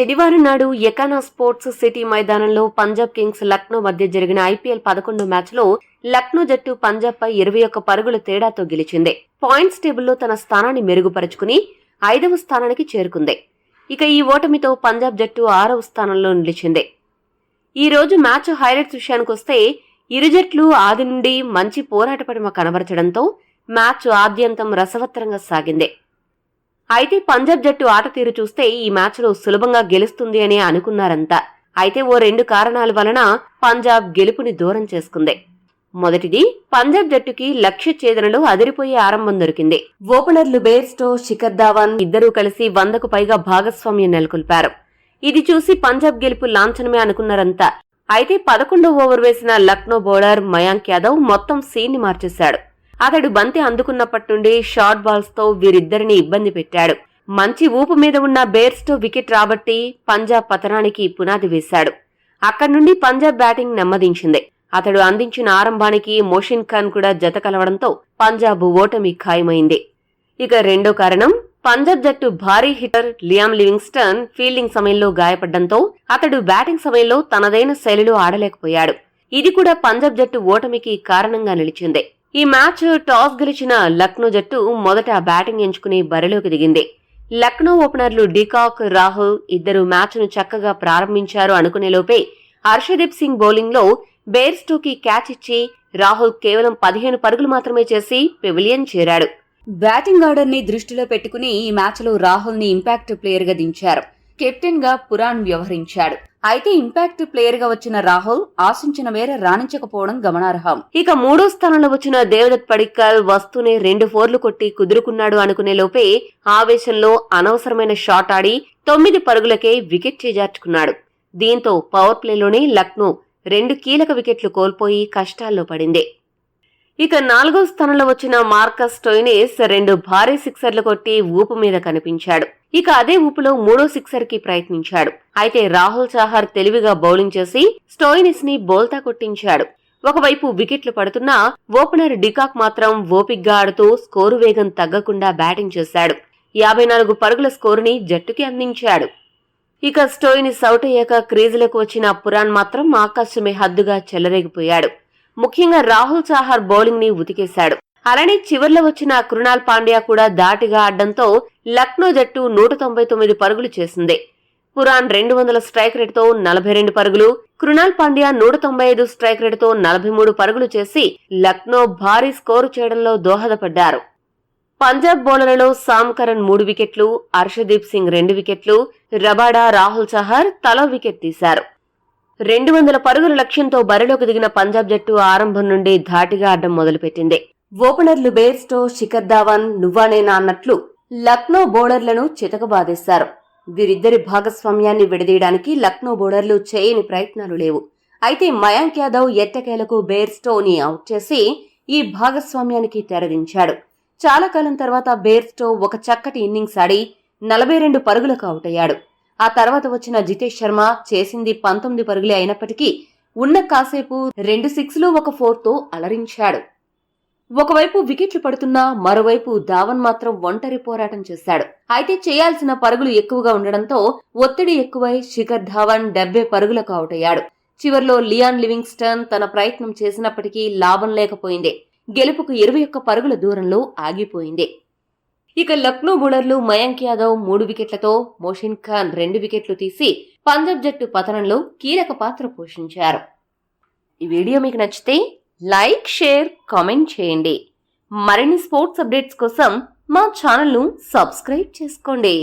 శనివారం నాడు Ekana sports city మైదానంలో పంజాబ్ కింగ్స్ లక్నో మధ్య జరిగిన ఐపీఎల్ 11 మ్యాచ్లో లక్నో జట్టు పంజాబ్ పై 21 పరుగుల తేడాతో గెలిచింది. పాయింట్స్ టేబుల్లో తన స్థానాన్ని మెరుగుపరుచుకుని 5వ స్థానానికి చేరుకుంది. ఇక ఈ ఓటమితో పంజాబ్ జట్టు 6వ స్థానంలో నిలిచింది. ఈ రోజు మ్యాచ్ హైలైట్స్ విషయానికొస్తే ఇరు జట్లు ఆది నుండి మంచి పోరాట పటిమ కనబరచడంతో మ్యాచ్ ఆద్యంతం రసవత్తరంగా సాగింది. అయితే పంజాబ్ జట్టు ఆట తీరు చూస్తే ఈ మ్యాచ్లో సులభంగా గెలుస్తుంది అని అనుకున్నారంతా. అయితే ఓ 2 కారణాల వలన పంజాబ్ గెలుపుని దూరం చేసుకుంది. మొదటిది, పంజాబ్ జట్టుకి లక్ష్య ఛేదనలో అదిరిపోయే ఆరంభం దొరికింది. ఓపెనర్లు బేర్స్టో, శిఖర్ ధావన్ ఇద్దరూ కలిసి 100కు పైగా భాగస్వామ్యం నెలకొల్పారు. ఇది చూసి పంజాబ్ గెలుపు లాంఛనమే అనుకున్నారంతా. అయితే 11వ ఓవర్ వేసిన లక్నో బౌలర్ మయాంక్ యాదవ్ మొత్తం సీన్ని మార్చేశాడు. అతడు బంతి అందుకున్నప్పటి నుండి షార్ట్ బాల్స్ తో వీరిద్దరిని ఇబ్బంది పెట్టాడు. మంచి ఊపు మీద ఉన్న బేర్స్టో వికెట్ రాబట్టి పంజాబ్ పతనానికి పునాది వేశాడు. అక్కడి నుండి పంజాబ్ బ్యాటింగ్ నెమ్మదించింది. అతడు అందించిన ఆరంభానికి మోషిన్ ఖాన్ కూడా జత కలవడంతో పంజాబ్ ఓటమి ఖాయమైంది. ఇక రెండో కారణం, పంజాబ్ జట్టు భారీ హిట్టర్ లియామ్ లివింగ్స్టన్ ఫీల్డింగ్ సమయంలో గాయపడ్డంతో అతడు బ్యాటింగ్ సమయంలో తనదైన శైలిలో ఆడలేకపోయాడు. ఇది కూడా పంజాబ్ జట్టు ఓటమికి కారణంగా నిలిచింది. ఈ మ్యాచ్ టాస్ గెలిచిన లక్నో జట్టు మొదట బ్యాటింగ్ ఎంచుకుని బరిలోకి దిగింది. లక్నో ఓపెనర్లు డికాక్, రాహుల్ ఇద్దరు మ్యాచ్ను చక్కగా ప్రారంభించారు అనుకునేలోపే హర్షదీప్ సింగ్ బౌలింగ్లో బేర్స్టోకి క్యాచ్ ఇచ్చి రాహుల్ కేవలం 15 పరుగులు మాత్రమే చేసి పెవిలియన్ చేరాడు. బ్యాటింగ్ ఆర్డర్ ని దృష్టిలో పెట్టుకుని ఈ మ్యాచ్ లో రాహుల్ ని ఇంపాక్ట్ ప్లేయర్ గా దించారు. కెప్టెన్ గా పురాణ్ వ్యవహరించాడు. అయితే ఇంపాక్ట్ ప్లేయర్ గా వచ్చిన రాహుల్ ఆశించిన మేర రాణించకపోవడం గమనార్హం. ఇక 3వ స్థానంలో వచ్చిన దేవదత్ పడిక్కల్ వస్తూనే 2 4లు కొట్టి కుదురుకున్నాడు అనుకునే లోపే ఆవేశంలో అనవసరమైన షాట్ ఆడి 9 పరుగులకే వికెట్ చేజార్చుకున్నాడు. దీంతో పవర్ ప్లేలోనే లక్నో 2 కీలక వికెట్లు కోల్పోయి కష్టాల్లో పడింది. ఇక 4వ స్థానంలో వచ్చిన మార్కస్ స్టోయినిస్ 2 భారీ సిక్సర్లు కొట్టి ఊపు మీద కనిపించాడు. ఇక అదే ఊపులో 3వ సిక్సర్ కి ప్రయత్నించాడు. అయితే రాహుల్ చాహర్ తెలివిగా బౌలింగ్ చేసి స్టోయినిస్ ని బోల్తా కొట్టించాడు. ఒకవైపు వికెట్లు పడుతున్నా ఓపెనర్ డికాక్ మాత్రం ఓపిగ్గా ఆడుతూ స్కోరు వేగం తగ్గకుండా బ్యాటింగ్ చేశాడు. 54 పరుగుల స్కోరుని జట్టుకి అందించాడు. ఇక స్టోయినిస్ అవుట్ అయ్యాక క్రీజులకు వచ్చిన పురాణ్ మాత్రం ఆకాశమే హద్దుగా చెలరేగిపోయాడు. ముఖ్యంగా రాహుల్ చాహర్ బౌలింగ్ ని ఉతికేశాడు. అలానే చివర్లో వచ్చిన కృణాల్ పాండ్యా కూడా దాటిగా ఆడడంతో లక్నో జట్టు 199 పరుగులు చేసింది. పురాణ్ 200 స్ట్రైక్ రేట్ తో 42 పరుగులు, కృణాల్ పాండ్యా 195 స్ట్రైక్ రేట్ తో 43 పరుగులు చేసి లక్నో భారీ స్కోరు చేయడంలో దోహదపడ్డారు. పంజాబ్ బౌలర్లలో సామ్ కరణ్ 3 వికెట్లు, హర్షదీప్ సింగ్ 2 వికెట్లు, రబాడా, రాహుల్ చహర్ తలో వికెట్ తీశారు. 200 పరుగుల లక్ష్యంతో బరిలోకి దిగిన పంజాబ్ జట్టు ఆరంభం నుండి ధాటిగా ఆడడం మొదలుపెట్టింది. ఓపెనర్లు బేర్స్టో, శిఖర్ ధావన్ నువ్వానేనా అన్నట్లు లక్నో బౌలర్లను చితకబాదేశారు. వీరిద్దరి భాగస్వామ్యాన్ని విడదీయడానికి లక్నో బౌలర్లు చేయని ప్రయత్నాలు లేవు. అయితే మయాంక్ యాదవ్ ఎట్టకేలకు బేర్స్టోని అవుట్ చేసి ఈ భాగస్వామ్యానికి తెరదించాడు. చాలా కాలం తర్వాత బేర్స్టో ఒక చక్కటి ఇన్నింగ్స్ ఆడి 42 పరుగులకు అవుట్ అయ్యాడు. ఆ తర్వాత వచ్చిన జితేష్ శర్మ చేసింది 19 పరుగులే అయినప్పటికీ ఉన్న కాసేపు 2 6లు 1 4తో అలరించాడు. ఒకవైపు వికెట్లు పడుతున్నా మరోవైపు ధావన్ మాత్రం ఒంటరి పోరాటం చేశాడు. అయితే చేయాల్సిన పరుగులు ఎక్కువగా ఉండడంతో ఒత్తిడి ఎక్కువై శిఖర్ ధావన్ 70 పరుగులకు అవుట్ అయ్యాడు. చివర్లో లియామ్ లివింగ్స్టన్ తన ప్రయత్నం చేసినప్పటికీ లాభం లేకపోయింది. గెలుపుకు 21 పరుగుల దూరంలో ఆగిపోయింది. ఇక లక్నో బౌలర్లు మయాంక్ యాదవ్ 3 వికెట్లతో, మోషిన్ ఖాన్ 2 వికెట్లు తీసి పంజాబ్ జట్టు పతనంలో కీలక పాత్ర పోషించారు. ఈ వీడియో మీకు నచ్చితే లైక్, షేర్, కామెంట్ చేయండి. మరిన్ని స్పోర్ట్స్ అప్డేట్స్ కోసం మా ఛానల్ను సబ్స్క్రైబ్ చేసుకోండి.